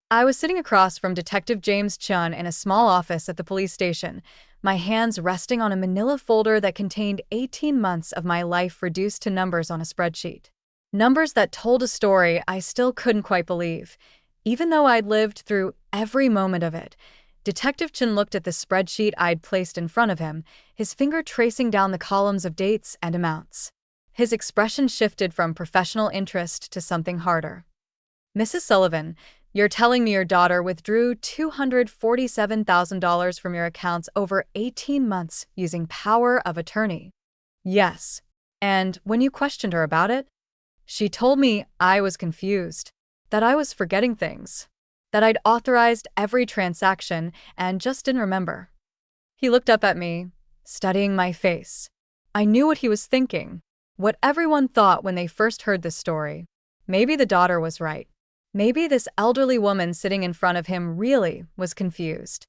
I was sitting across from Detective James Chun in a small office at the police station, my hands resting on a manila folder that contained 18 months of my life reduced to numbers on a spreadsheet. Numbers that told a story I still couldn't quite believe, even though I'd lived through every moment of it. Detective Chin looked at the spreadsheet I'd placed in front of him, his finger tracing down the columns of dates and amounts. His expression shifted from professional interest to something harder. "Mrs. Sullivan, you're telling me your daughter withdrew $247,000 from your accounts over 18 months using power of attorney?" "Yes. And when you questioned her about it, she told me I was confused, that I was forgetting things, that I'd authorized every transaction and just didn't remember." He looked up at me, studying my face. I knew what he was thinking, what everyone thought when they first heard this story. Maybe the daughter was right. Maybe this elderly woman sitting in front of him really was confused.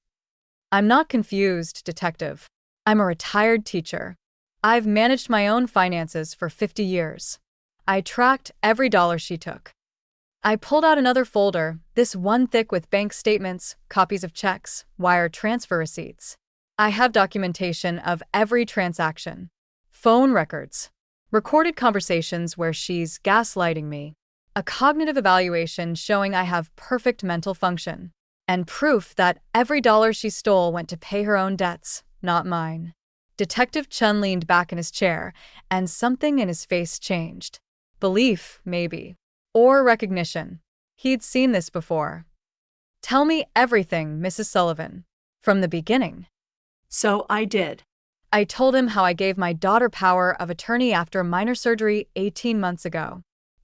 "I'm not confused, Detective. I'm a retired teacher. I've managed my own finances for 50 years. I tracked every dollar she took." I pulled out another folder, this one thick with bank statements, copies of checks, wire transfer receipts. I have documentation of every transaction. Phone records. Recorded conversations where she's gaslighting me. A cognitive evaluation showing I have perfect mental function. And proof that every dollar she stole went to pay her own debts, not mine. Detective Chun leaned back in his chair, and something in his face changed. Belief, maybe. Or recognition. He'd seen this before. "Tell me everything, Mrs. Sullivan. From the beginning." So I did. I told him how I gave my daughter power of attorney after minor surgery 18 months ago.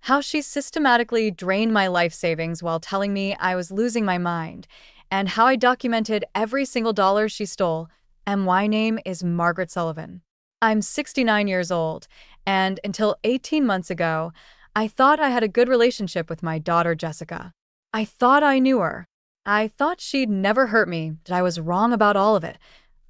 How she systematically drained my life savings while telling me I was losing my mind, and how I documented every single dollar she stole. My name is Margaret Sullivan. I'm 69 years old, and until 18 months ago, I thought I had a good relationship with my daughter Jessica. I thought I knew her. I thought she'd never hurt me, that I was wrong about all of it.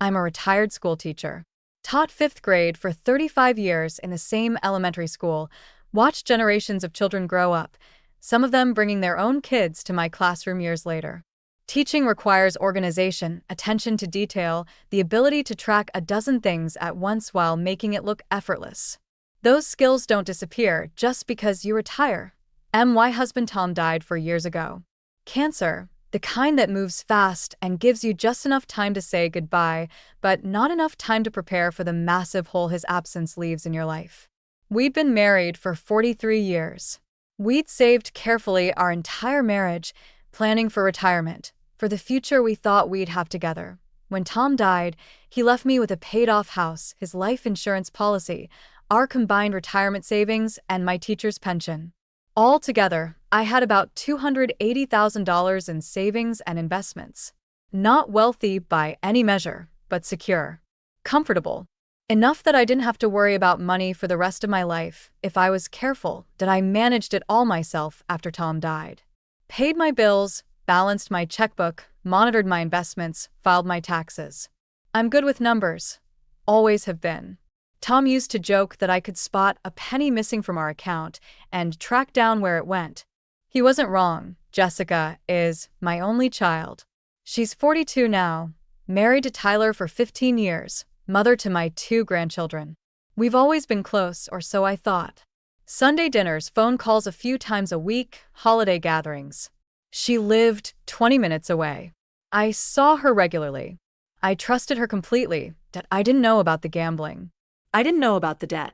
I'm a retired school teacher. Taught 5th grade for 35 years in the same elementary school, watched generations of children grow up, some of them bringing their own kids to my classroom years later. Teaching requires organization, attention to detail, the ability to track a dozen things at once while making it look effortless. Those skills don't disappear just because you retire. My husband Tom died 4 years ago. Cancer, the kind that moves fast and gives you just enough time to say goodbye, but not enough time to prepare for the massive hole his absence leaves in your life. We'd been married for 43 years. We'd saved carefully our entire marriage, planning for retirement, for the future we thought we'd have together. When Tom died, he left me with a paid-off house, his life insurance policy, our combined retirement savings, and my teacher's pension. All together, I had about $280,000 in savings and investments. Not wealthy by any measure, but secure. Comfortable. Enough that I didn't have to worry about money for the rest of my life if I was careful that I managed it all myself after Tom died. Paid my bills, balanced my checkbook, monitored my investments, filed my taxes. I'm good with numbers. Always have been. Tom used to joke that I could spot a penny missing from our account and track down where it went. He wasn't wrong. Jessica is my only child. She's 42 now, married to Tyler for 15 years, mother to my 2 grandchildren. We've always been close, or so I thought. Sunday dinners, phone calls a few times a week, holiday gatherings. She lived 20 minutes away. I saw her regularly. I trusted her completely, that I didn't know about the gambling. I didn't know about the debt.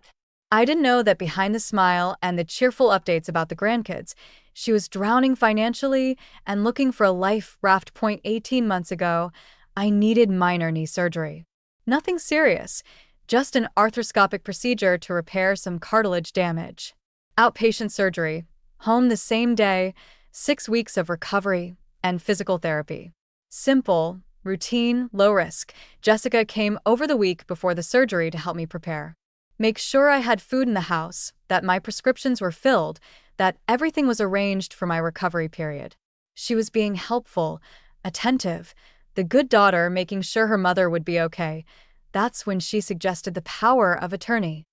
I didn't know that behind the smile and the cheerful updates about the grandkids, she was drowning financially and looking for a life raft. 18 months ago, I needed minor knee surgery. Nothing serious, just an arthroscopic procedure to repair some cartilage damage. Outpatient surgery, home the same day, 6 weeks of recovery and physical therapy. Simple, routine, low risk. Jessica came over the week before the surgery to help me prepare. Make sure I had food in the house, that my prescriptions were filled, that everything was arranged for my recovery period. She was being helpful, attentive, the good daughter making sure her mother would be okay. That's when she suggested the power of attorney.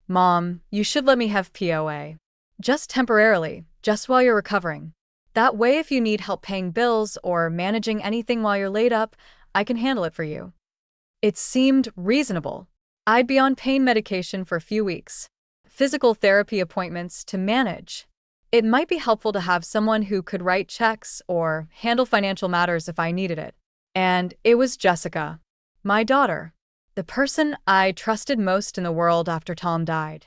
"Mom, you should let me have POA. Just temporarily, just while you're recovering." That way, if you need help paying bills or managing anything while you're laid up, I can handle it for you. It seemed reasonable. I'd be on pain medication for a few weeks, physical therapy appointments to manage. It might be helpful to have someone who could write checks or handle financial matters if I needed it. And it was Jessica, my daughter, the person I trusted most in the world after Tom died.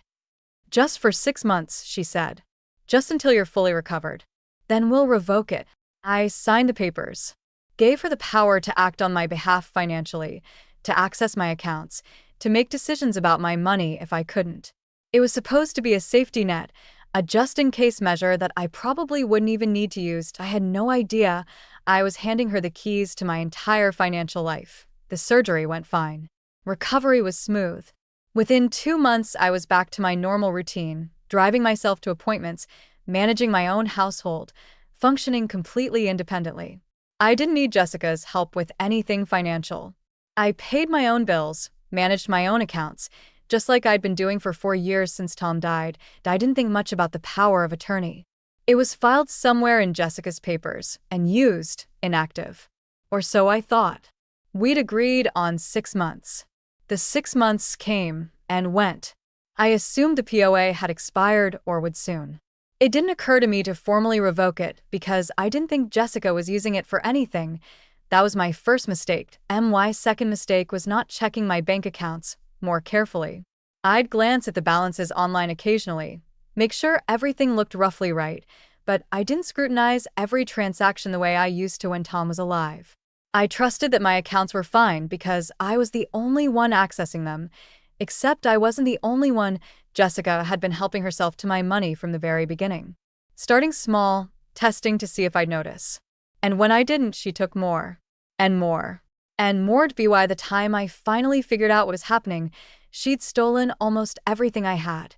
Just for 6 months, she said. Just until you're fully recovered. Then we'll revoke it. I signed the papers. Gave her the power to act on my behalf financially, to access my accounts, to make decisions about my money if I couldn't. It was supposed to be a safety net, a just-in-case measure that I probably wouldn't even need to use. I had no idea I was handing her the keys to my entire financial life. The surgery went fine. Recovery was smooth. Within 2 months, I was back to my normal routine, driving myself to appointments, managing my own household, functioning completely independently. I didn't need Jessica's help with anything financial. I paid my own bills, managed my own accounts, just like I'd been doing for 4 years since Tom died. I didn't think much about the power of attorney. It was filed somewhere in Jessica's papers and used, inactive. Or so I thought. We'd agreed on 6 months. The 6 months came and went. I assumed the POA had expired or would soon. It didn't occur to me to formally revoke it because I didn't think Jessica was using it for anything. That was my first mistake. My second mistake was not checking my bank accounts more carefully. I'd glance at the balances online occasionally, make sure everything looked roughly right, but I didn't scrutinize every transaction the way I used to when Tom was alive. I trusted that my accounts were fine because I was the only one accessing them, except I wasn't the only one. Jessica had been helping herself to my money from the very beginning. Starting small, testing to see if I'd notice. And when I didn't, she took more. And more. And more. By the time I finally figured out what was happening, she'd stolen almost everything I had.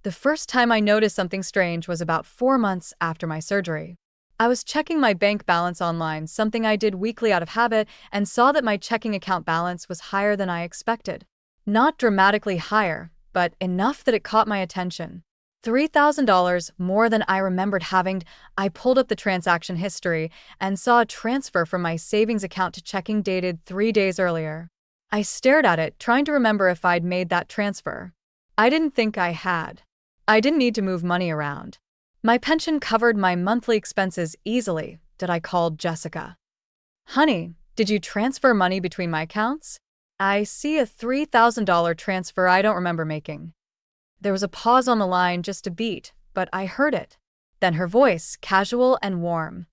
The first time I noticed something strange was about 4 months after my surgery. I was checking my bank balance online, something I did weekly out of habit, and saw that my checking account balance was higher than I expected. Not dramatically higher, but enough that it caught my attention. $3,000 more than I remembered having. I pulled up the transaction history and saw a transfer from my savings account to checking dated 3 days earlier. I stared at it, trying to remember if I'd made that transfer. I didn't think I had. I didn't need to move money around. My pension covered my monthly expenses easily. I called Jessica. Honey, did you transfer money between my accounts? I see a $3,000 transfer I don't remember making. There was a pause on the line, just a beat, but I heard it. Then her voice, casual and warm.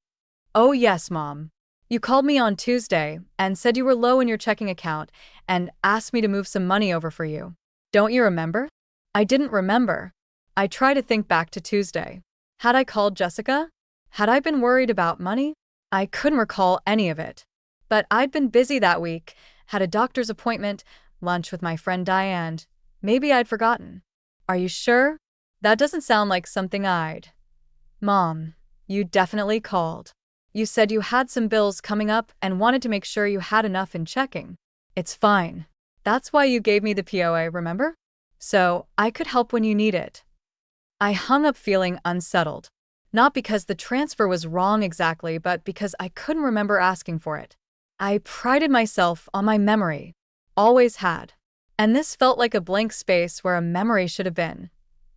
Oh yes, Mom. You called me on Tuesday and said you were low in your checking account and asked me to move some money over for you. Don't you remember? I didn't remember. I tried to think back to Tuesday. Had I called Jessica? Had I been worried about money? I couldn't recall any of it. But I'd been busy that week, had a doctor's appointment, lunch with my friend Diane. Maybe I'd forgotten. Are you sure? That doesn't sound like something I'd. Mom, you definitely called. You said you had some bills coming up and wanted to make sure you had enough in checking. It's fine. That's why you gave me the POA, remember? So I could help when you need it. I hung up feeling unsettled. Not because the transfer was wrong exactly, but because I couldn't remember asking for it. I prided myself on my memory. Always had. And this felt like a blank space where a memory should have been.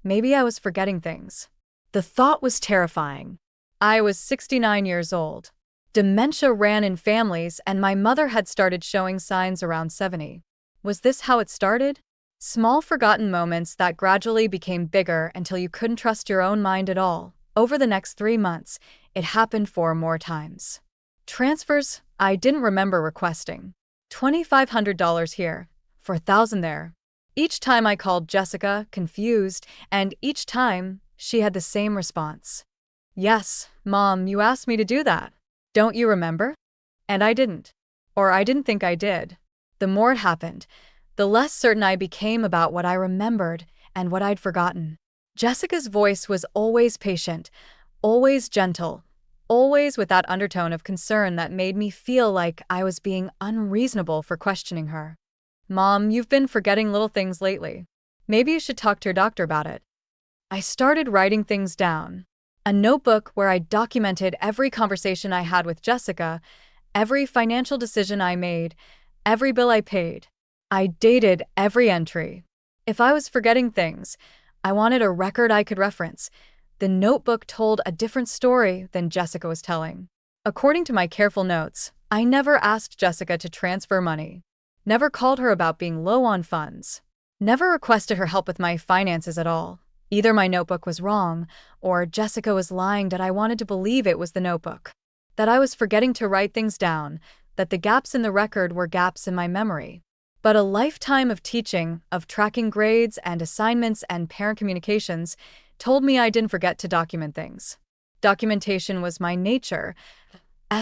Maybe I was forgetting things. The thought was terrifying. I was 69 years old. Dementia ran in families, and my mother had started showing signs around 70. Was this how it started? Small forgotten moments that gradually became bigger until you couldn't trust your own mind at all. Over the next 3 months, it happened 4 more times. Transfers I didn't remember requesting. $2,500 here, $4,000 there. Each time I called Jessica, confused, and each time she had the same response. Yes, Mom, you asked me to do that. Don't you remember? And I didn't. Or I didn't think I did. The more it happened, the less certain I became about what I remembered and what I'd forgotten. Jessica's voice was always patient, always gentle, always with that undertone of concern that made me feel like I was being unreasonable for questioning her. Mom, you've been forgetting little things lately. Maybe you should talk to your doctor about it. I started writing things down. A notebook where I documented every conversation I had with Jessica, every financial decision I made, every bill I paid. I dated every entry. If I was forgetting things, I wanted a record I could reference. The notebook told a different story than Jessica was telling. According to my careful notes, I never asked Jessica to transfer money, never called her about being low on funds, never requested her help with my finances at all. Either my notebook was wrong, or Jessica was lying that I wanted to believe it was the notebook, that I was forgetting to write things down, that the gaps in the record were gaps in my memory. But a lifetime of teaching, of tracking grades and assignments and parent communications, told me I didn't forget to document things. Documentation was my nature.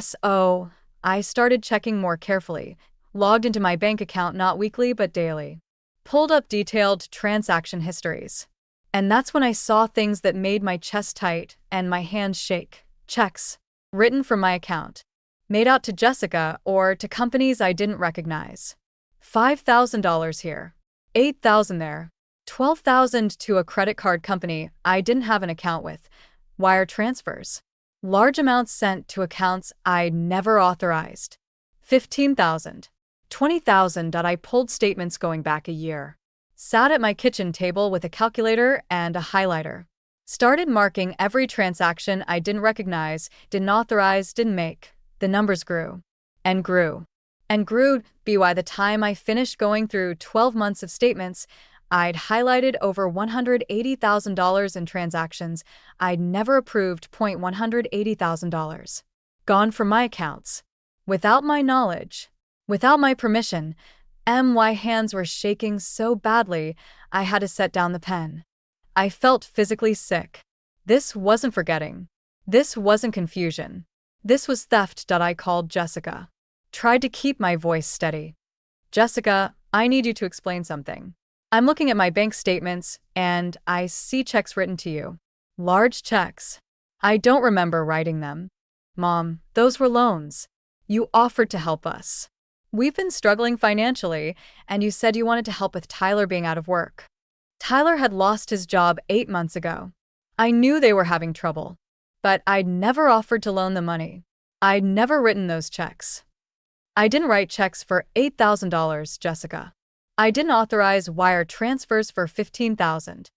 So, I started checking more carefully, logged into my bank account not weekly but daily, pulled up detailed transaction histories. And that's when I saw things that made my chest tight and my hands shake. Checks, written from my account, made out to Jessica or to companies I didn't recognize. $5,000 here, $8,000 there, $12,000 to a credit card company I didn't have an account with. Wire transfers. Large amounts sent to accounts I never authorized. $15,000, $20,000 that I pulled statements going back a year. Sat at my kitchen table with a calculator and a highlighter. Started marking every transaction I didn't recognize, didn't authorize, didn't make. The numbers grew. And grew. And grew. By the time I finished going through 12 months of statements, I'd highlighted over $180,000 in transactions I'd never approved. $180,000. Gone from my accounts. Without my knowledge. Without my permission. My hands were shaking so badly, I had to set down the pen. I felt physically sick. This wasn't forgetting. This wasn't confusion. This was theft. I called Jessica. Tried to keep my voice steady. Jessica, I need you to explain something. I'm looking at my bank statements, and I see checks written to you. Large checks. I don't remember writing them. Mom, those were loans. You offered to help us. We've been struggling financially, and you said you wanted to help with Tyler being out of work. Tyler had lost his job 8 months ago. I knew they were having trouble, but I'd never offered to loan them money. I'd never written those checks. I didn't write checks for $8,000, Jessica. I didn't authorize wire transfers for $15,000.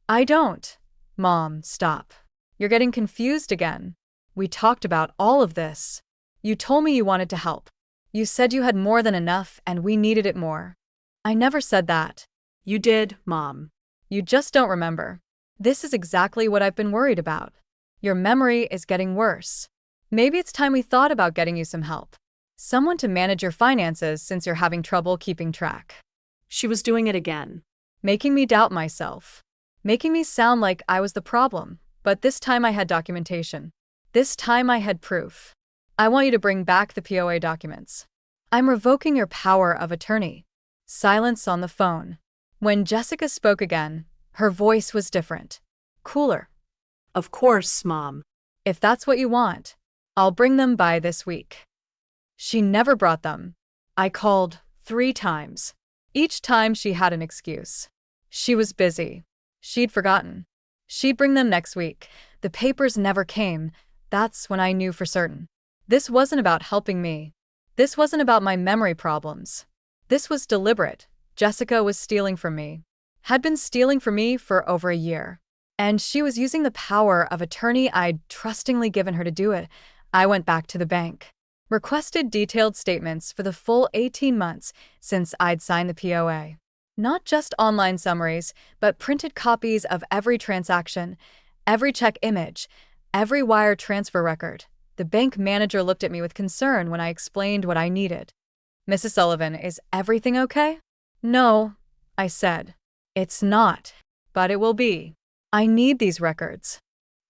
I don't. Mom, stop. You're getting confused again. We talked about all of this. You told me you wanted to help. You said you had more than enough and we needed it more. I never said that. You did, Mom. You just don't remember. This is exactly what I've been worried about. Your memory is getting worse. Maybe it's time we thought about getting you some help. Someone to manage your finances since you're having trouble keeping track. She was doing it again. Making me doubt myself. Making me sound like I was the problem. But this time I had documentation. This time I had proof. I want you to bring back the POA documents. I'm revoking your power of attorney. Silence on the phone. When Jessica spoke again, her voice was different. Cooler. Of course, Mom. If that's what you want, I'll bring them by this week. She never brought them. I called 3 times. Each time she had an excuse. She was busy. She'd forgotten. She'd bring them next week. The papers never came. That's when I knew for certain. This wasn't about helping me. This wasn't about my memory problems. This was deliberate. Jessica was stealing from me. Had been stealing from me for over a year. And she was using the power of attorney I'd trustingly given her to do it. I went back to the bank. Requested detailed statements for the full 18 months since I'd signed the POA. Not just online summaries, but printed copies of every transaction, every check image, every wire transfer record. The bank manager looked at me with concern when I explained what I needed. Mrs. Sullivan, is everything okay? No, I said. It's not, but it will be. I need these records.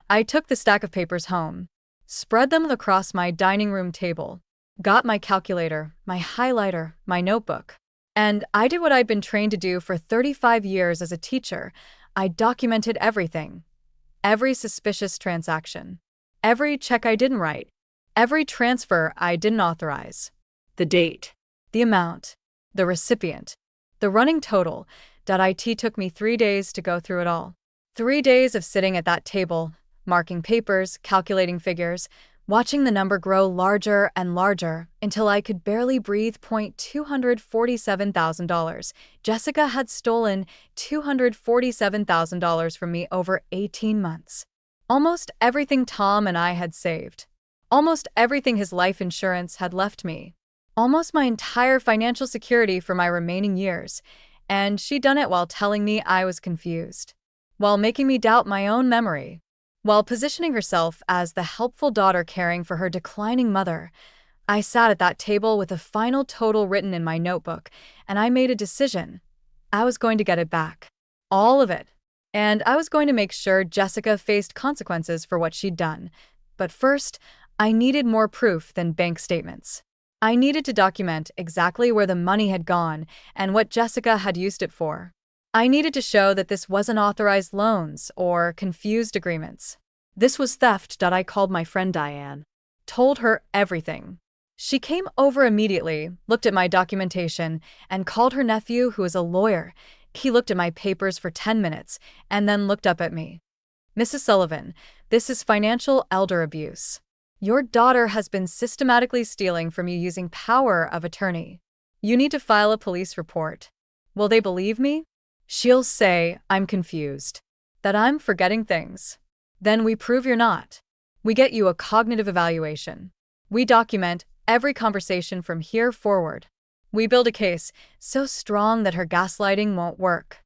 I took the stack of papers home, spread them across my dining room table, got my calculator, my highlighter, my notebook. And I did what I'd been trained to do for 35 years as a teacher. I documented everything. Every suspicious transaction. Every check I didn't write. Every transfer I didn't authorize. The date. The amount. The recipient. The running total. .it took me 3 days to go through it all. 3 days of sitting at that table, marking papers, calculating figures, watching the number grow larger and larger until I could barely breathe. $247,000. Jessica had stolen $247,000 from me over 18 months. Almost everything Tom and I had saved. Almost everything his life insurance had left me. Almost my entire financial security for my remaining years. And she'd done it while telling me I was confused. While making me doubt my own memory. While positioning herself as the helpful daughter caring for her declining mother. I sat at that table with a final total written in my notebook, and I made a decision. I was going to get it back. All of it. And I was going to make sure Jessica faced consequences for what she'd done. But first, I needed more proof than bank statements. I needed to document exactly where the money had gone and what Jessica had used it for. I needed to show that this wasn't authorized loans or confused agreements. This was theft. I called my friend Diane. Told her everything. She came over immediately, looked at my documentation, and called her nephew, who is a lawyer. He looked at my papers for 10 minutes and then looked up at me. Mrs. Sullivan, this is financial elder abuse. Your daughter has been systematically stealing from you using power of attorney. You need to file a police report. Will they believe me? She'll say I'm confused, that I'm forgetting things. Then we prove you're not. We get you a cognitive evaluation. We document every conversation from here forward. We build a case so strong that her gaslighting won't work.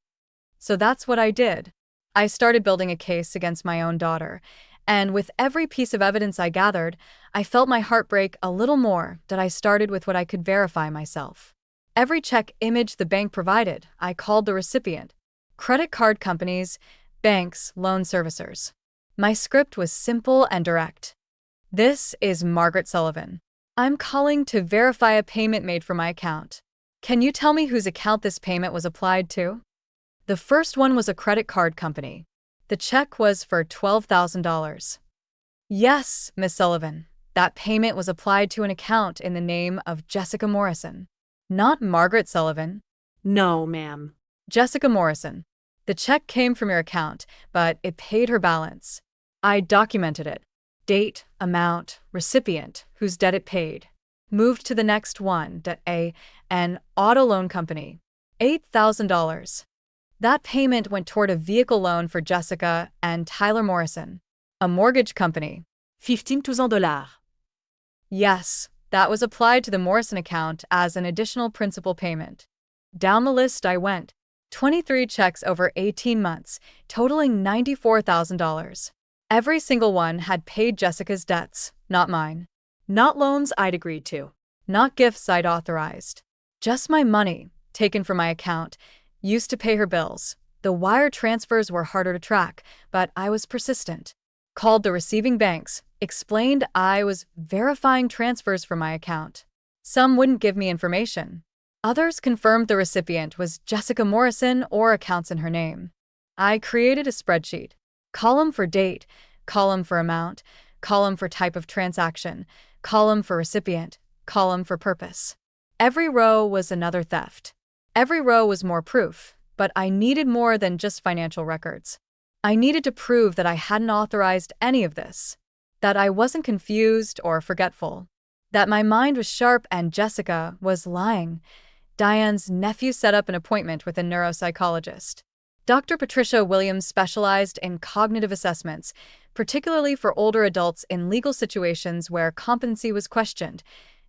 So that's what I did. I started building a case against my own daughter, and with every piece of evidence I gathered, I felt my heart break a little more. That I started with what I could verify myself. Every check image the bank provided, I called the recipient. Credit card companies, banks, loan servicers. My script was simple and direct. This is Margaret Sullivan. I'm calling to verify a payment made from my account. Can you tell me whose account this payment was applied to? The first one was a credit card company. The check was for $12,000. Yes, Miss Sullivan, that payment was applied to an account in the name of Jessica Morrison. Not Margaret Sullivan. No, ma'am. Jessica Morrison. The check came from your account, but it paid her balance. I documented it. Date, amount, recipient, whose debt it paid. Moved to the next one. An auto loan company. $8,000. That payment went toward a vehicle loan for Jessica and Tyler Morrison. A mortgage company. $15,000. Yes, that was applied to the Morrison account as an additional principal payment. Down the list I went. 23 checks over 18 months, totaling $94,000. Every single one had paid Jessica's debts, not mine. Not loans I'd agreed to. Not gifts I'd authorized. Just my money, taken from my account, used to pay her bills. The wire transfers were harder to track, but I was persistent. Called the receiving banks, explained I was verifying transfers from my account. Some wouldn't give me information. Others confirmed the recipient was Jessica Morrison or accounts in her name. I created a spreadsheet. Column for date, column for amount, column for type of transaction, column for recipient, column for purpose. Every row was another theft. Every row was more proof, but I needed more than just financial records. I needed to prove that I hadn't authorized any of this, that I wasn't confused or forgetful, that my mind was sharp and Jessica was lying. Diane's nephew set up an appointment with a neuropsychologist. Dr. Patricia Williams specialized in cognitive assessments, particularly for older adults in legal situations where competency was questioned.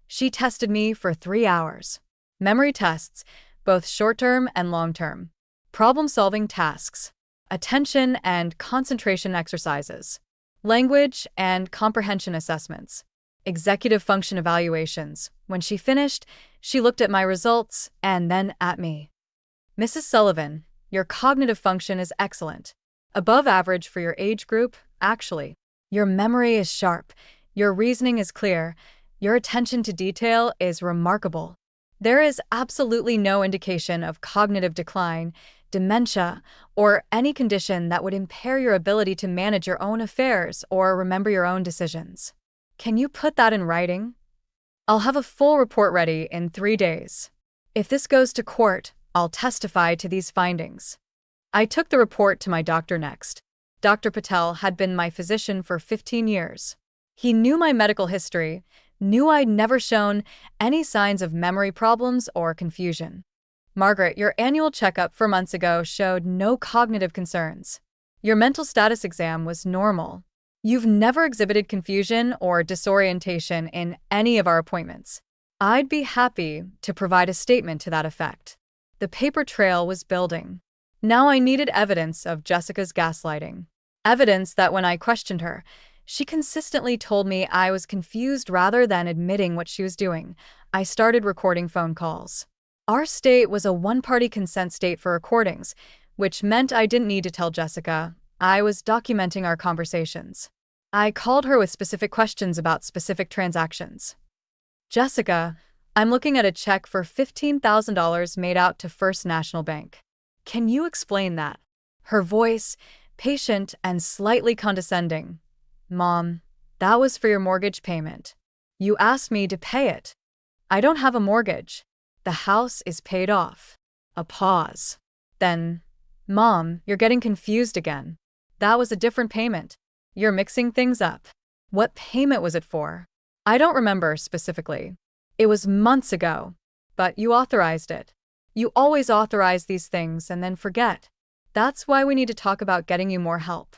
She tested me for 3 hours. Memory tests, both short-term and long-term. Problem-solving tasks. Attention and concentration exercises. Language and comprehension assessments. Executive function evaluations. When she finished, she looked at my results and then at me. Mrs. Sullivan, your cognitive function is excellent. Above average for your age group, actually. Your memory is sharp. Your reasoning is clear. Your attention to detail is remarkable. There is absolutely no indication of cognitive decline, dementia, or any condition that would impair your ability to manage your own affairs or remember your own decisions. Can you put that in writing? I'll have a full report ready in 3 days. If this goes to court, I'll testify to these findings. I took the report to my doctor next. Dr. Patel had been my physician for 15 years. He knew my medical history, knew I'd never shown any signs of memory problems or confusion. Margaret, your annual checkup 4 months ago showed no cognitive concerns. Your mental status exam was normal. You've never exhibited confusion or disorientation in any of our appointments. I'd be happy to provide a statement to that effect. The paper trail was building. Now I needed evidence of Jessica's gaslighting. Evidence that when I questioned her, she consistently told me I was confused rather than admitting what she was doing. I started recording phone calls. Our state was a one-party consent state for recordings, which meant I didn't need to tell Jessica. I was documenting our conversations. I called her with specific questions about specific transactions. Jessica, I'm looking at a check for $15,000 made out to First National Bank. Can you explain that? Her voice, patient and slightly condescending. Mom, that was for your mortgage payment. You asked me to pay it. I don't have a mortgage. The house is paid off. A pause. Then, Mom, you're getting confused again. That was a different payment. You're mixing things up. What payment was it for? I don't remember specifically. It was months ago. But you authorized it. You always authorize these things and then forget. That's why we need to talk about getting you more help.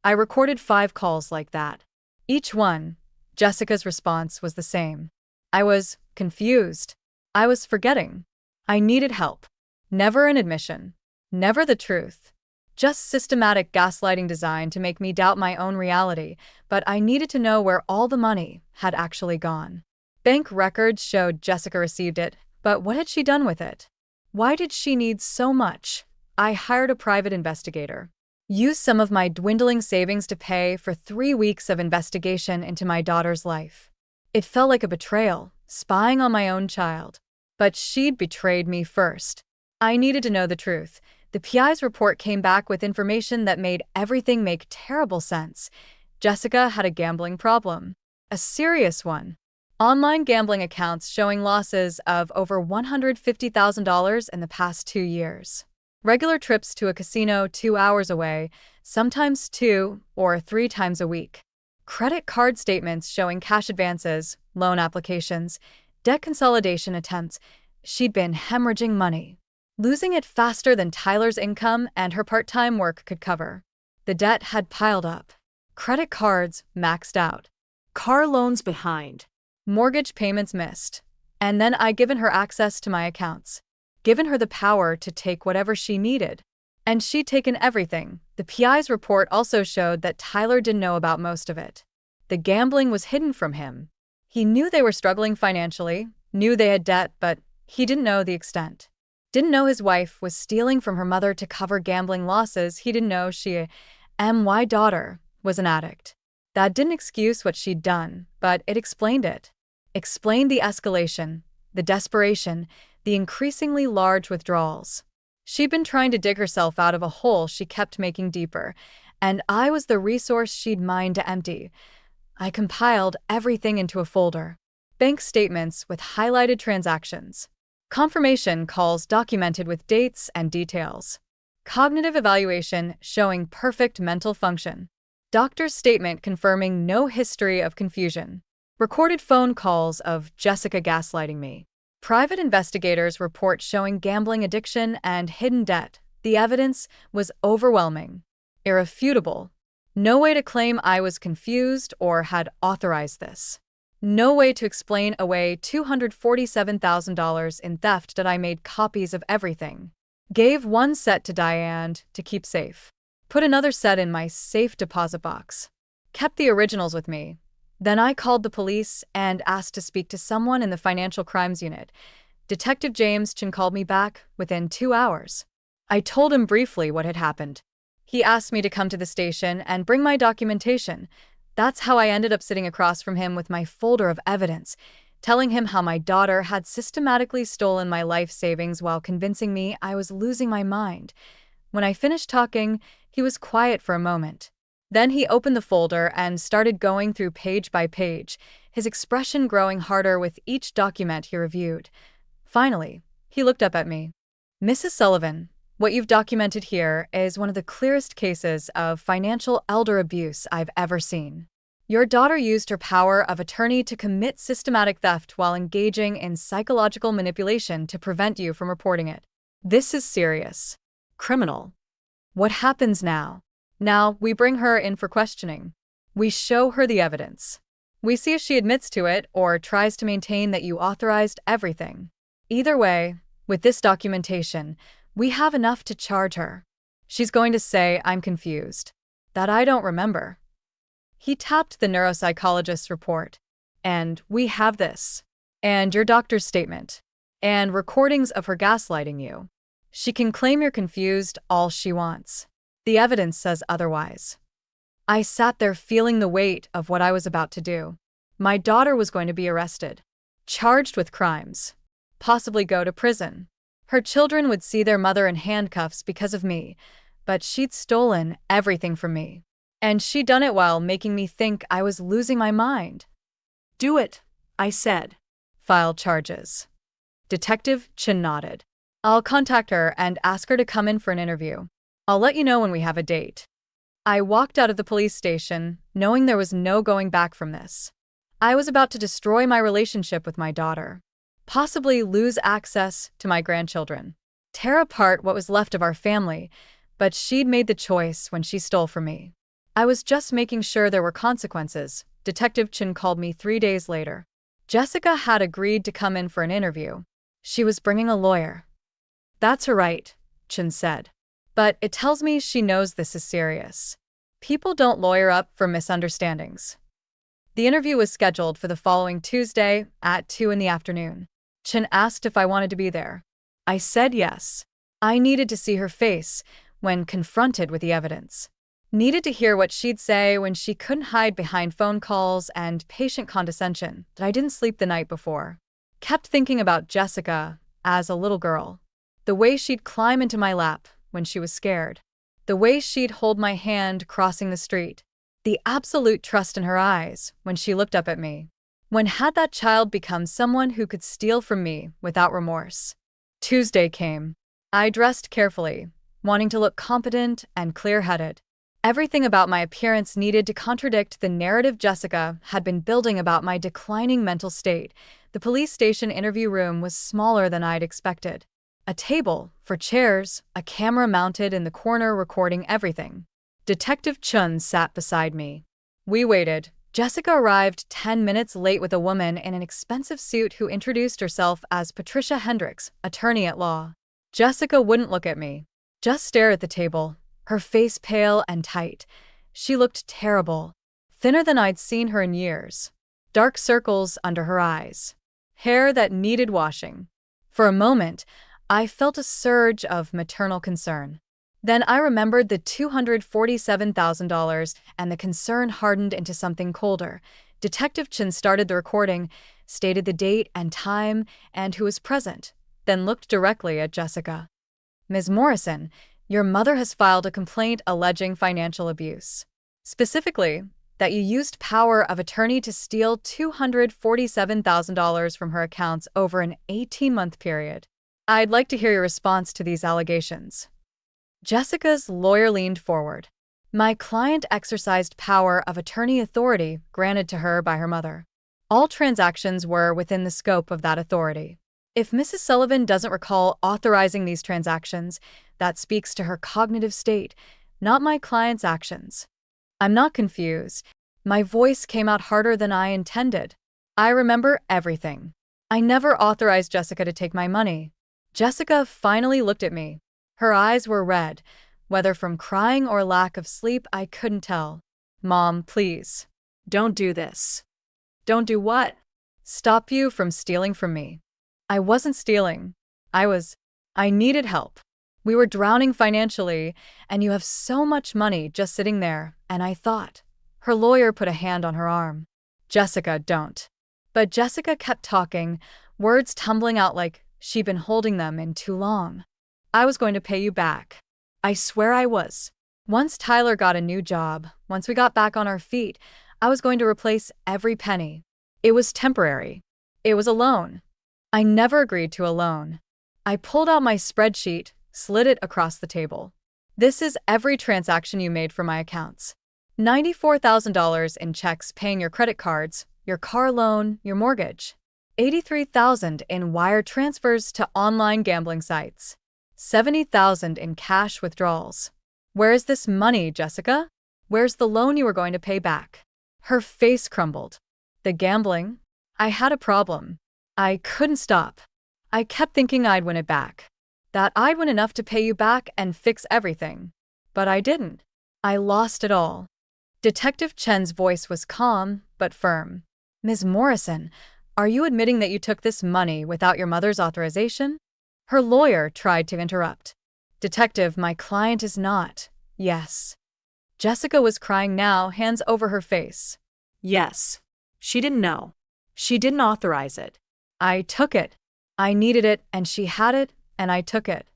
I recorded 5 calls like that. Each one, Jessica's response was the same. I was confused. I was forgetting. I needed help. Never an admission. Never the truth. Just systematic gaslighting designed to make me doubt my own reality, but I needed to know where all the money had actually gone. Bank records showed Jessica received it, but what had she done with it? Why did she need so much? I hired a private investigator. Used some of my dwindling savings to pay for 3 weeks of investigation into my daughter's life. It felt like a betrayal, spying on my own child. But she'd betrayed me first. I needed to know the truth. The PI's report came back with information that made everything make terrible sense. Jessica had a gambling problem. A serious one. Online gambling accounts showing losses of over $150,000 in the past 2 years. Regular trips to a casino 2 hours away, sometimes 2 or 3 times a week. Credit card statements showing cash advances, loan applications, debt consolidation attempts. She'd been hemorrhaging money, losing it faster than Tyler's income and her part-time work could cover. The debt had piled up. Credit cards maxed out. Car loans behind. Mortgage payments missed. And then I'd given her access to my accounts. Given her the power to take whatever she needed. And she'd taken everything. The PI's report also showed that Tyler didn't know about most of it. The gambling was hidden from him. He knew they were struggling financially, knew they had debt, but he didn't know the extent. Didn't know his wife was stealing from her mother to cover gambling losses. He didn't know my daughter, was an addict. That didn't excuse what she'd done, but it explained it. Explained the escalation, the desperation, the increasingly large withdrawals. She'd been trying to dig herself out of a hole she kept making deeper, and I was the resource she'd mined to empty. I compiled everything into a folder. Bank statements with highlighted transactions. Confirmation calls documented with dates and details. Cognitive evaluation showing perfect mental function. Doctor's statement confirming no history of confusion. Recorded phone calls of Jessica gaslighting me. Private investigators' report showing gambling addiction and hidden debt. The evidence was overwhelming. Irrefutable. No way to claim I was confused or had authorized this. No way to explain away $247,000 in theft that I made copies of everything. Gave 1 set to Diane to keep safe. Put another set in my safe deposit box. Kept the originals with me. Then I called the police and asked to speak to someone in the Financial Crimes Unit. Detective James Chin called me back within 2 hours. I told him briefly what had happened. He asked me to come to the station and bring my documentation. That's how I ended up sitting across from him with my folder of evidence, telling him how my daughter had systematically stolen my life savings while convincing me I was losing my mind. When I finished talking, he was quiet for a moment. Then he opened the folder and started going through page by page, his expression growing harder with each document he reviewed. Finally, he looked up at me. "Mrs. Sullivan, What you've documented here is one of the clearest cases of financial elder abuse I've ever seen. Your daughter used her power of attorney to commit systematic theft while engaging in psychological manipulation to prevent you from reporting it. This is serious. Criminal. What happens now? Now, we bring her in for questioning. We show her the evidence. We see if she admits to it or tries to maintain that you authorized everything. Either way, with this documentation, we have enough to charge her. She's going to say, "I'm confused. That I don't remember." He tapped the neuropsychologist's report. And we have this. And your doctor's statement. And recordings of her gaslighting you. She can claim you're confused all she wants. The evidence says otherwise. I sat there feeling the weight of what I was about to do. My daughter was going to be arrested, charged with crimes, possibly go to prison. Her children would see their mother in handcuffs because of me, but she'd stolen everything from me. And she'd done it while making me think I was losing my mind. Do it, I said. File charges. Detective Chin nodded. I'll contact her and ask her to come in for an interview. I'll let you know when we have a date. I walked out of the police station, knowing there was no going back from this. I was about to destroy my relationship with my daughter, possibly lose access to my grandchildren, tear apart what was left of our family, but she'd made the choice when she stole from me. I was just making sure there were consequences. Detective Chin called me 3 days later. Jessica had agreed to come in for an interview. She was bringing a lawyer. That's her right, Chin said. But it tells me she knows this is serious. People don't lawyer up for misunderstandings. The interview was scheduled for the following Tuesday at 2 in the afternoon. Chin asked if I wanted to be there. I said yes. I needed to see her face when confronted with the evidence. Needed to hear what she'd say when she couldn't hide behind phone calls and patient condescension that I didn't sleep the night before. Kept thinking about Jessica as a little girl. The way she'd climb into my lap when she was scared. The way she'd hold my hand crossing the street. The absolute trust in her eyes when she looked up at me. When had that child become someone who could steal from me without remorse? Tuesday came. I dressed carefully, wanting to look competent and clear-headed. Everything about my appearance needed to contradict the narrative Jessica had been building about my declining mental state. The police station interview room was smaller than I'd expected. A table, 4 chairs, a camera mounted in the corner recording everything. Detective Chun sat beside me. We waited. Jessica arrived 10 minutes late with a woman in an expensive suit who introduced herself as Patricia Hendricks, attorney at law. Jessica wouldn't look at me, just stare at the table, her face pale and tight. She looked terrible, thinner than I'd seen her in years. Dark circles under her eyes. Hair that needed washing. For a moment, I felt a surge of maternal concern. Then I remembered the $247,000 and the concern hardened into something colder. Detective Chin started the recording, stated the date and time and who was present, then looked directly at Jessica. Ms. Morrison, your mother has filed a complaint alleging financial abuse. Specifically, that you used power of attorney to steal $247,000 from her accounts over an 18-month period. I'd like to hear your response to these allegations. Jessica's lawyer leaned forward. My client exercised power of attorney authority granted to her by her mother. All transactions were within the scope of that authority. If Mrs. Sullivan doesn't recall authorizing these transactions, that speaks to her cognitive state, not my client's actions. I'm not confused. My voice came out harder than I intended. I remember everything. I never authorized Jessica to take my money. Jessica finally looked at me. Her eyes were red, whether from crying or lack of sleep, I couldn't tell. Mom, please. Don't do this. Don't do what? Stop you from stealing from me. I wasn't stealing. I needed help. We were drowning financially, and you have so much money just sitting there, and I thought. Her lawyer put a hand on her arm. Jessica, don't. But Jessica kept talking, words tumbling out like she'd been holding them in too long. I was going to pay you back. I swear I was. Once Tyler got a new job, once we got back on our feet, I was going to replace every penny. It was temporary. It was a loan. I never agreed to a loan. I pulled out my spreadsheet, slid it across the table. This is every transaction you made for my accounts. $94,000 in checks paying your credit cards, your car loan, your mortgage. $83,000 in wire transfers to online gambling sites. $70,000 in cash withdrawals. Where is this money, Jessica? Where's the loan you were going to pay back? Her face crumbled. The gambling? I had a problem. I couldn't stop. I kept thinking I'd win it back. That I'd win enough to pay you back and fix everything. But I didn't. I lost it all. Detective Chen's voice was calm, but firm. Ms. Morrison, are you admitting that you took this money without your mother's authorization? Her lawyer tried to interrupt. Detective, my client is not. Yes. Jessica was crying now, hands over her face. Yes. She didn't know. She didn't authorize it. I took it. I needed it, and she had it, and I took it.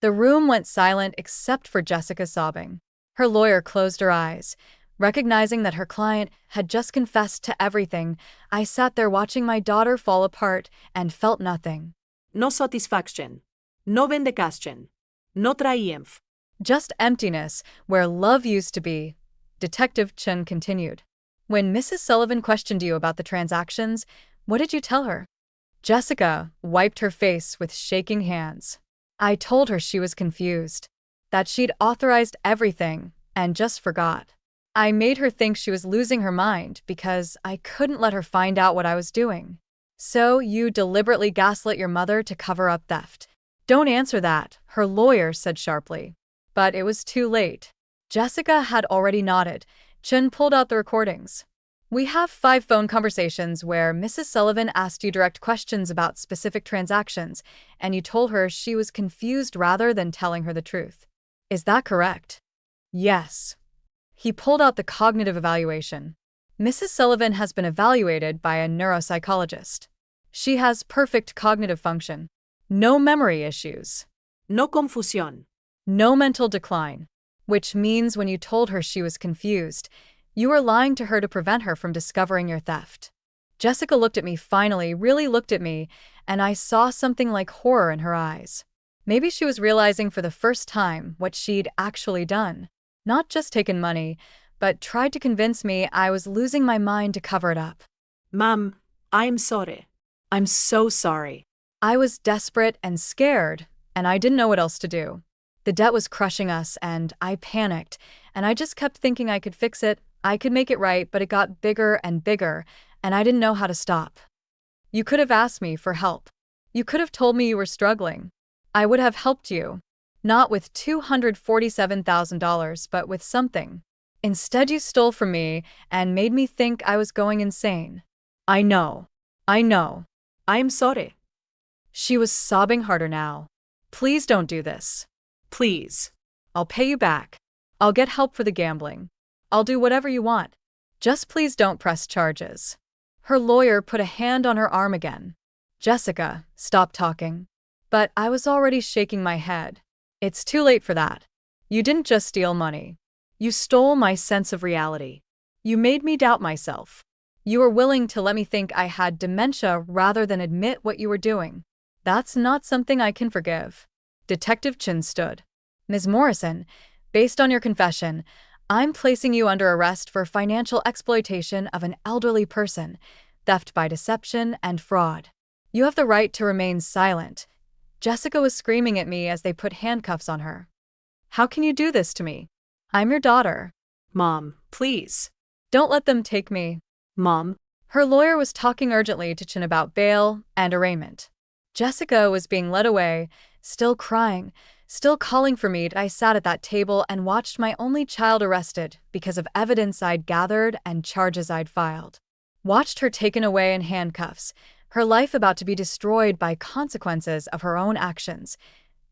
The room went silent except for Jessica sobbing. Her lawyer closed her eyes. Recognizing that her client had just confessed to everything, I sat there watching my daughter fall apart and felt nothing. No satisfaction. No vindication. No triumph. Just emptiness where love used to be, Detective Chen continued. When Mrs. Sullivan questioned you about the transactions, what did you tell her? Jessica wiped her face with shaking hands. I told her she was confused, that she'd authorized everything and just forgot. I made her think she was losing her mind because I couldn't let her find out what I was doing. So you deliberately gaslit your mother to cover up theft. Don't answer that, her lawyer said sharply. But it was too late. Jessica had already nodded. Chen pulled out the recordings. We have 5 phone conversations where Mrs. Sullivan asked you direct questions about specific transactions, and you told her she was confused rather than telling her the truth. Is that correct? Yes. He pulled out the cognitive evaluation. Mrs. Sullivan has been evaluated by a neuropsychologist. She has perfect cognitive function. No memory issues. No confusión. No mental decline. Which means when you told her she was confused, you were lying to her to prevent her from discovering your theft. Jessica looked at me finally, really looked at me, and I saw something like horror in her eyes. Maybe she was realizing for the first time what she'd actually done. Not just taken money, but tried to convince me I was losing my mind to cover it up. Mom, I'm sorry. I'm so sorry. I was desperate and scared, and I didn't know what else to do. The debt was crushing us, and I panicked, and I just kept thinking I could fix it, I could make it right, but it got bigger and bigger, and I didn't know how to stop. You could have asked me for help. You could have told me you were struggling. I would have helped you. Not with $247,000, but with something. Instead, you stole from me and made me think I was going insane. I know. I'm sorry. She was sobbing harder now. Please don't do this. Please. I'll pay you back. I'll get help for the gambling. I'll do whatever you want. Just please don't press charges. Her lawyer put a hand on her arm again. Jessica, stop talking. But I was already shaking my head. It's too late for that. You didn't just steal money. You stole my sense of reality. You made me doubt myself. You were willing to let me think I had dementia rather than admit what you were doing. That's not something I can forgive. Detective Chin stood. Ms. Morrison, based on your confession, I'm placing you under arrest for financial exploitation of an elderly person, theft by deception, and fraud. You have the right to remain silent. Jessica was screaming at me as they put handcuffs on her. How can you do this to me? I'm your daughter. Mom, please. Don't let them take me. Mom. Her lawyer was talking urgently to Chin about bail and arraignment. Jessica was being led away, still crying, still calling for me. I sat at that table and watched my only child arrested because of evidence I'd gathered and charges I'd filed. Watched her taken away in handcuffs, her life about to be destroyed by consequences of her own actions.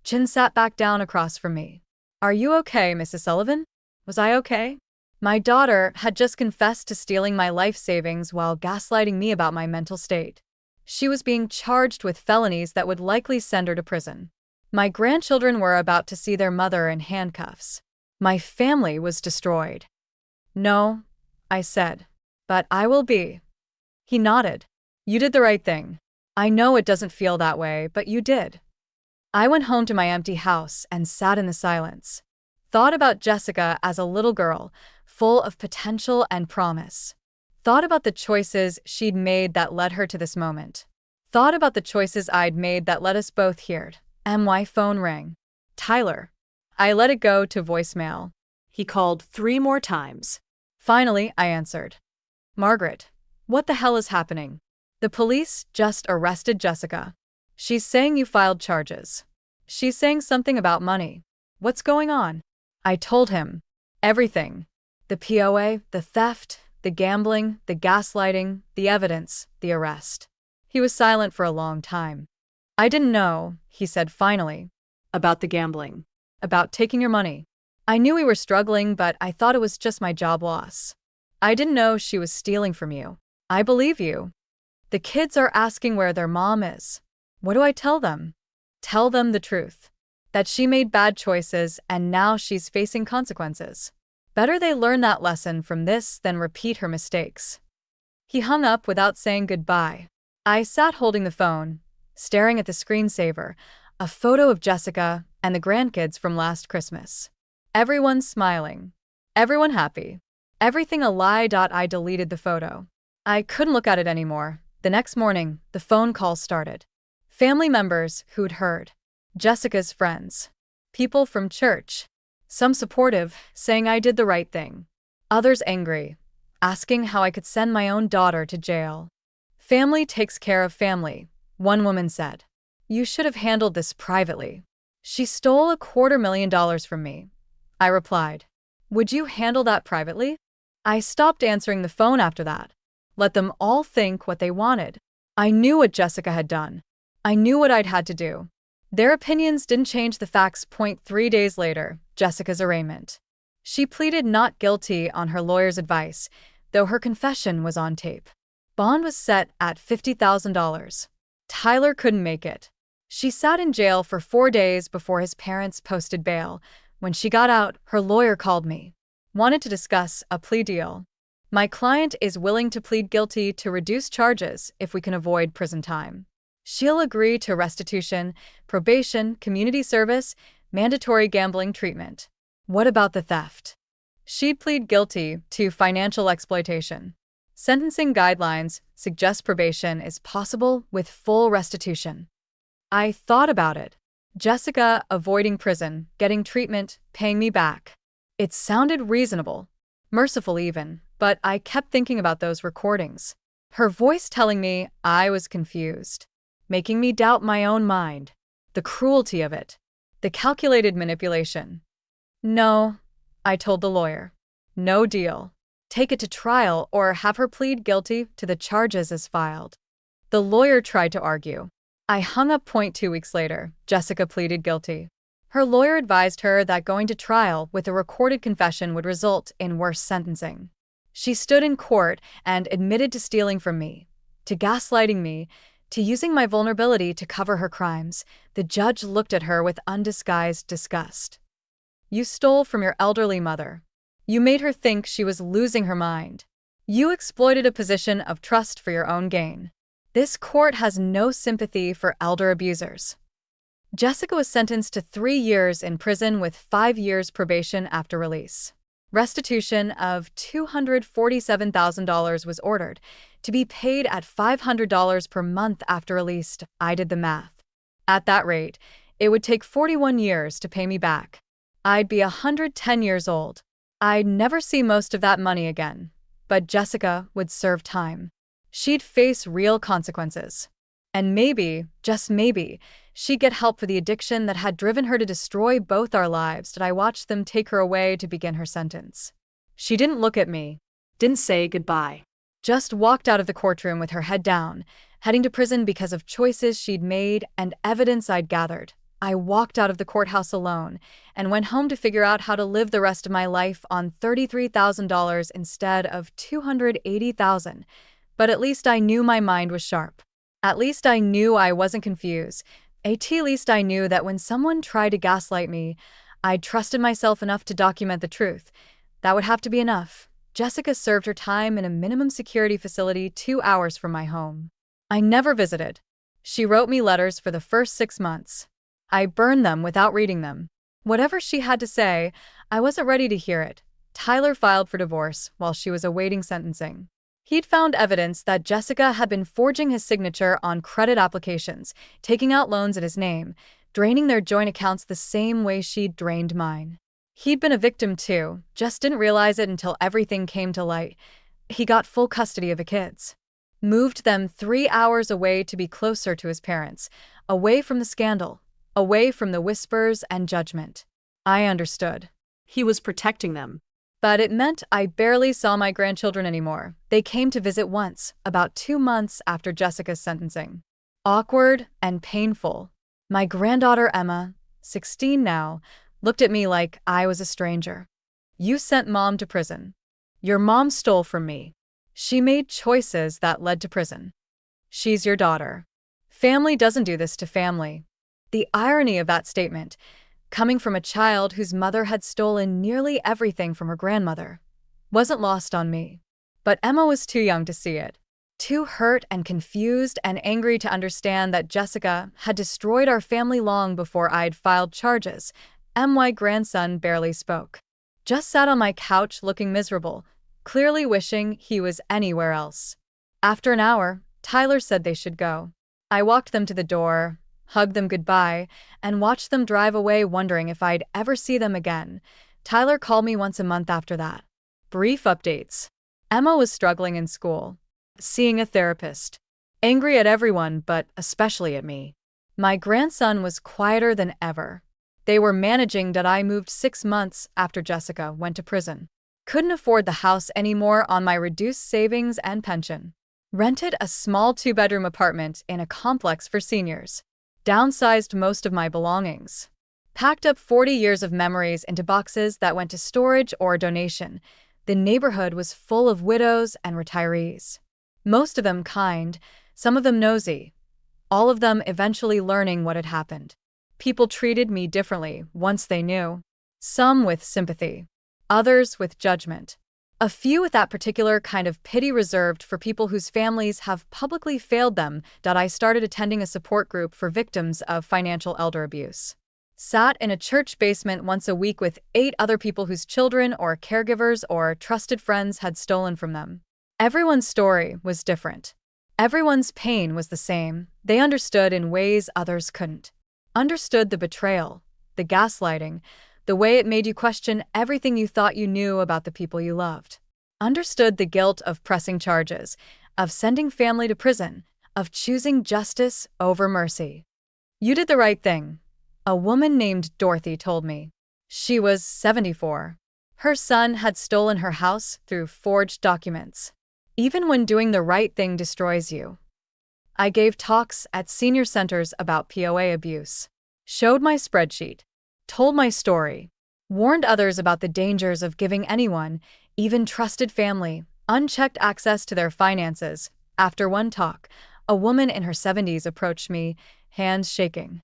Chin sat back down across from me. Are you okay, Mrs. Sullivan? Was I okay? My daughter had just confessed to stealing my life savings while gaslighting me about my mental state. She was being charged with felonies that would likely send her to prison. My grandchildren were about to see their mother in handcuffs. My family was destroyed. No, I said, but I will be. He nodded. You did the right thing. I know it doesn't feel that way, but you did. I went home to my empty house and sat in the silence. Thought about Jessica as a little girl, full of potential and promise. Thought about the choices she'd made that led her to this moment. Thought about the choices I'd made that led us both here. And my phone rang. Tyler. I let it go to voicemail. He called 3 more times. Finally, I answered. Margaret, what the hell is happening? The police just arrested Jessica. She's saying you filed charges. She's saying something about money. What's going on? I told him. Everything. The POA, the theft, the gambling, the gaslighting, the evidence, the arrest. He was silent for a long time. I didn't know, he said finally. About the gambling. About taking your money. I knew we were struggling, but I thought it was just my job loss. I didn't know she was stealing from you. I believe you. The kids are asking where their mom is. What do I tell them? Tell them the truth. That she made bad choices and now she's facing consequences. Better they learn that lesson from this than repeat her mistakes. He hung up without saying goodbye. I sat holding the phone, staring at the screensaver, a photo of Jessica and the grandkids from last Christmas. Everyone smiling. Everyone happy. Everything a lie. I deleted the photo. I couldn't look at it anymore. The next morning, the phone calls started. Family members who'd heard. Jessica's friends. People from church. Some supportive, saying I did the right thing. Others angry, asking how I could send my own daughter to jail. Family takes care of family, one woman said. You should have handled this privately. She stole $250,000 from me. I replied. Would you handle that privately? I stopped answering the phone after that. Let them all think what they wanted. I knew what Jessica had done. I knew what I'd had to do. Their opinions didn't change the facts. 3 days later, Jessica's arraignment. She pleaded not guilty on her lawyer's advice, though her confession was on tape. Bond was set at $50,000. Tyler couldn't make it. She sat in jail for 4 days before his parents posted bail. When she got out, her lawyer called me. Wanted to discuss a plea deal. My client is willing to plead guilty to reduce charges if we can avoid prison time. She'll agree to restitution, probation, community service, mandatory gambling treatment. What about the theft? She'd plead guilty to financial exploitation. Sentencing guidelines suggest probation is possible with full restitution. I thought about it. Jessica avoiding prison, getting treatment, paying me back. It sounded reasonable, merciful even, but I kept thinking about those recordings. Her voice telling me I was confused, making me doubt my own mind. The cruelty of it. The calculated manipulation. No, I told the lawyer. No deal. Take it to trial or have her plead guilty to the charges as filed. The lawyer tried to argue. I hung up. 2 weeks later, Jessica pleaded guilty. Her lawyer advised her that going to trial with a recorded confession would result in worse sentencing. She stood in court and admitted to stealing from me, to gaslighting me, to using my vulnerability to cover her crimes. The judge looked at her with undisguised disgust. You stole from your elderly mother. You made her think she was losing her mind. You exploited a position of trust for your own gain. This court has no sympathy for elder abusers. Jessica was sentenced to 3 years in prison with 5 years probation after release. Restitution of $247,000 was ordered, to be paid at $500 per month after release. I did the math. At that rate, it would take 41 years to pay me back. I'd be 110 years old. I'd never see most of that money again, but Jessica would serve time. She'd face real consequences. And maybe, just maybe, she'd get help for the addiction that had driven her to destroy both our lives. Did I watch them take her away to begin her sentence? She didn't look at me, Didn't say goodbye. just walked out of the courtroom with her head down, heading to prison because of choices she'd made and evidence I'd gathered. I walked out of the courthouse alone and went home to figure out how to live the rest of my life on $33,000 instead of $280,000. But at least I knew my mind was sharp. At least I knew I wasn't confused. At least I knew that when someone tried to gaslight me, I'd trusted myself enough to document the truth. That would have to be enough. Jessica served her time in a minimum security facility 2 hours from my home. I never visited. She wrote me letters for the first 6 months. I burned them without reading them. Whatever she had to say, I wasn't ready to hear it. Tyler filed for divorce while she was awaiting sentencing. He'd found evidence that Jessica had been forging his signature on credit applications, taking out loans in his name, draining their joint accounts the same way she'd drained mine. He'd been a victim too, just didn't realize it until everything came to light. He got full custody of the kids. Moved them 3 hours away to be closer to his parents, away from the scandal, away from the whispers and judgment. I understood. He was protecting them. But it meant I barely saw my grandchildren anymore. They came to visit once, about 2 months after Jessica's sentencing. Awkward and painful. My granddaughter Emma, 16 now, looked at me like I was a stranger. You sent Mom to prison. Your mom stole from me. She made choices that led to prison. She's your daughter. Family doesn't do this to family. The irony of that statement, coming from a child whose mother had stolen nearly everything from her grandmother, wasn't lost on me. But Emma was too young to see it. Too hurt and confused and angry to understand that Jessica had destroyed our family long before I'd filed charges. My grandson barely spoke. Just sat on my couch looking miserable, clearly wishing he was anywhere else. After an hour, Tyler said they should go. I walked them to the door, hugged them goodbye, and watched them drive away wondering if I'd ever see them again. Tyler called me once a month after that. Brief updates. Emma was struggling in school, seeing a therapist, angry at everyone but especially at me. My grandson was quieter than ever. They were managing that I moved 6 months after Jessica went to prison. Couldn't afford the house anymore on my reduced savings and pension. Rented a small 2-bedroom apartment in a complex for seniors. Downsized most of my belongings. Packed up 40 years of memories into boxes that went to storage or donation. The neighborhood was full of widows and retirees. Most of them kind, some of them nosy. All of them eventually learning what had happened. People treated me differently once they knew. Some with sympathy. Others with judgment. A few with that particular kind of pity reserved for people whose families have publicly failed them. I started attending a support group for victims of financial elder abuse. Sat in a church basement once a week with 8 other people whose children or caregivers or trusted friends had stolen from them. Everyone's story was different. Everyone's pain was the same. They understood in ways others couldn't. Understood the betrayal, the gaslighting, the way it made you question everything you thought you knew about the people you loved. Understood the guilt of pressing charges, of sending family to prison, of choosing justice over mercy. You did the right thing, a woman named Dorothy told me. She was 74. Her son had stolen her house through forged documents. Even when doing the right thing destroys you. I gave talks at senior centers about POA abuse. Showed my spreadsheet. Told my story. Warned others about the dangers of giving anyone, even trusted family, unchecked access to their finances. After one talk, a woman in her 70s approached me, hands shaking.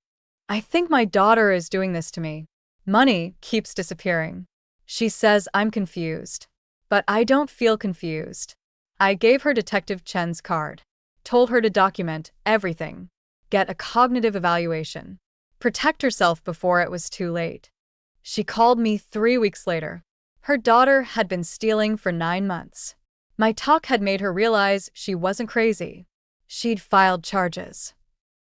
I think my daughter is doing this to me. Money keeps disappearing. She says I'm confused. But I don't feel confused. I gave her Detective Chen's card. Told her to document everything. Get a cognitive evaluation. Protect herself before it was too late. She called me 3 weeks later. Her daughter had been stealing for 9 months. My talk had made her realize she wasn't crazy. She'd filed charges.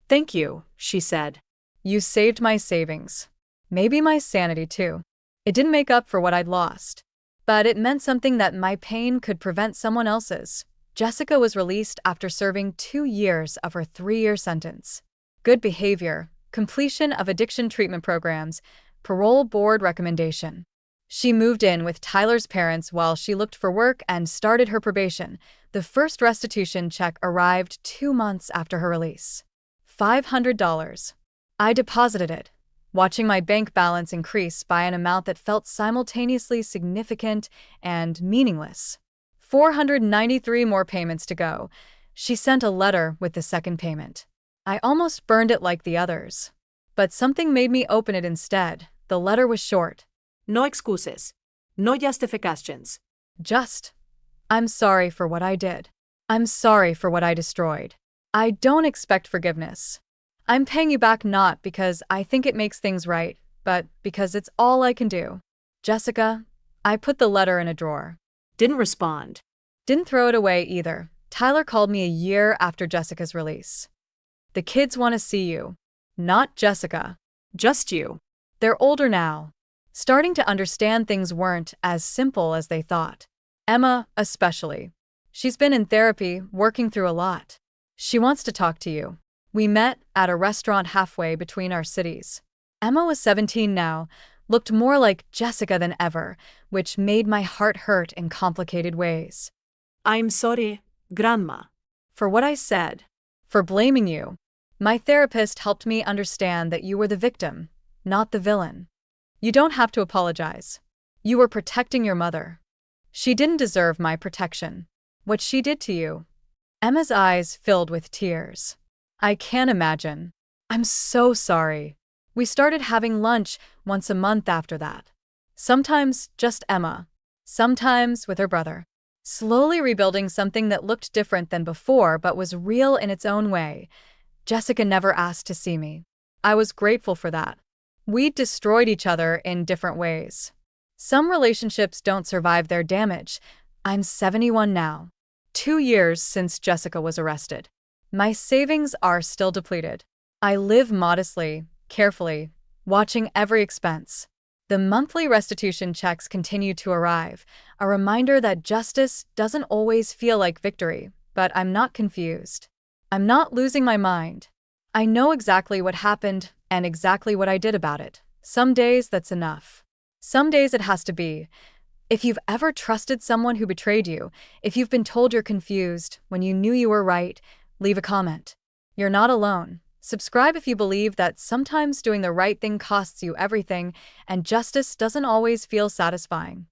Thank you, she said. You saved my savings. Maybe my sanity too. It didn't make up for what I'd lost. But it meant something that my pain could prevent someone else's. Jessica was released after serving 2 years of her 3-year sentence. Good behavior, completion of addiction treatment programs, parole board recommendation. She moved in with Tyler's parents while she looked for work and started her probation. The first restitution check arrived 2 months after her release. $500. I deposited it, watching my bank balance increase by an amount that felt simultaneously significant and meaningless. 493 more payments to go. She sent a letter with the second payment. I almost burned it like the others. But something made me open it instead. The letter was short. No excuses. No justifications. Just, I'm sorry for what I did. I'm sorry for what I destroyed. I don't expect forgiveness. I'm paying you back not because I think it makes things right, but because it's all I can do. Jessica, I put the letter in a drawer. Didn't respond. Didn't throw it away either. Tyler called me a year after Jessica's release. The kids want to see you. Not Jessica. Just you. They're older now. Starting to understand things weren't as simple as they thought. Emma, especially. She's been in therapy, working through a lot. She wants to talk to you. We met at a restaurant halfway between our cities. Emma was 17 now, looked more like Jessica than ever, which made my heart hurt in complicated ways. I'm sorry, Grandma. For what I said. For blaming you. My therapist helped me understand that you were the victim, not the villain. You don't have to apologize. You were protecting your mother. She didn't deserve my protection. What she did to you. Emma's eyes filled with tears. I can't imagine. I'm so sorry. We started having lunch once a month after that. Sometimes just Emma. Sometimes with her brother. Slowly rebuilding something that looked different than before but was real in its own way. Jessica never asked to see me. I was grateful for that. We destroyed each other in different ways. Some relationships don't survive their damage. I'm 71 now. 2 years since Jessica was arrested. My savings are still depleted. I live modestly, carefully, watching every expense. The monthly restitution checks continue to arrive, a reminder that justice doesn't always feel like victory, but I'm not confused. I'm not losing my mind. I know exactly what happened and exactly what I did about it. Some days that's enough. Some days it has to be. If you've ever trusted someone who betrayed you, if you've been told you're confused when you knew you were right, leave a comment. You're not alone. Subscribe if you believe that sometimes doing the right thing costs you everything and justice doesn't always feel satisfying.